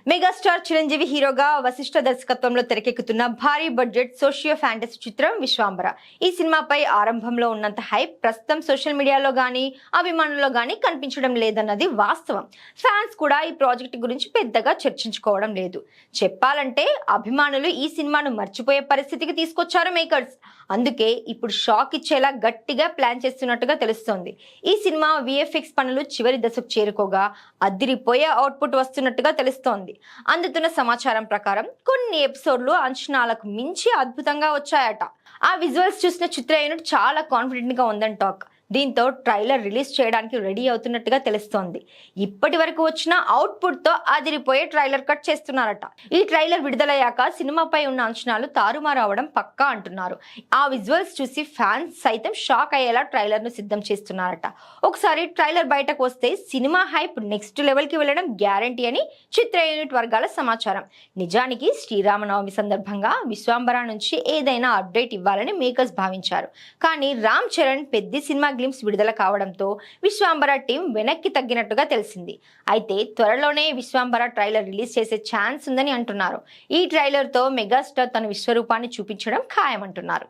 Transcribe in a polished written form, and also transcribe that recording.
Megastar Chiranjeevi హీరోగా వశిష్ఠ దర్శకత్వంలో తెరకెక్కుతున్న భారీ బడ్జెట్ సోషియో ఫ్యాంటసీ చిత్రం విశ్వాంబర. ఈ సినిమాపై ఆరంభంలో ఉన్నంత హైప్ ప్రస్తుతం సోషల్ మీడియాలో గానీ అభిమానుల్లో గానీ కనిపించడం లేదన్నది వాస్తవం. ఫ్యాన్స్ కూడా ఈ ప్రాజెక్ట్ గురించి పెద్దగా చర్చించుకోవడం లేదు. చెప్పాలంటే అభిమానులు ఈ సినిమాను మర్చిపోయే పరిస్థితికి తీసుకొచ్చారు మేకర్స్. అందుకే ఇప్పుడు షాక్ ఇచ్చేలా గట్టిగా ప్లాన్ చేస్తున్నట్టుగా తెలుస్తోంది. ఈ సినిమా విఎఫ్ఎక్స్ పనులు చివరి దశకు చేరుకోగా అద్దిరిపోయే అవుట్పుట్ వస్తున్నట్టుగా తెలుస్తోంది. అందుతున్న సమాచారం ప్రకారం కొన్ని ఎపిసోడ్లు అంచనాలకు మించి అద్భుతంగా వచ్చాయట. ఆ విజువల్స్ చూసిన చిత్ర యూనిట్ చాలా కాన్ఫిడెంట్ గా ఉందని టాక్. దీంతో ట్రైలర్ రిలీజ్ చేయడానికి రెడీ అవుతున్నట్టుగా తెలుస్తోంది. ఇప్పటి వరకు వచ్చిన అవుట్పుట్ తో అదిరిపోయే ట్రైలర్ కట్ చేస్తున్నారట. ఈ ట్రైలర్ విడుదలయ్యాక సినిమాపై ఉన్న అంచనాలు తారుమారు అవడం పక్కా అంటున్నారు. ఆ విజువల్స్ చూసి ఫ్యాన్స్ సైతం షాక్ అయ్యేలా ట్రైలర్ ను సిద్ధం చేస్తున్నారట. ఒకసారి ట్రైలర్ బయటకు వస్తే సినిమా హైప్ నెక్స్ట్ లెవెల్ కి వెళ్లడం గ్యారంటీ అని చిత్ర యూనిట్ వర్గాల సమాచారం. నిజానికి శ్రీరామనవమి సందర్భంగా విశ్వాంబర నుంచి ఏదైనా అప్డేట్ ఇవ్వాలని మేకర్స్ భావించారు. కానీ రామ్ చరణ్ పెద్ద సినిమా గ్లిమ్స్ విడుదల కావడంతో విశ్వాంబర టీం వెనక్కి తగ్గినట్టుగా తెలిసింది. అయితే త్వరలోనే విశ్వాంబర ట్రైలర్ రిలీజ్ చేసే ఛాన్స్ ఉందని అంటున్నారు. ఈ ట్రైలర్ తో మెగాస్టార్ తన విశ్వరూపాన్ని చూపించడం ఖాయమంటున్నారు.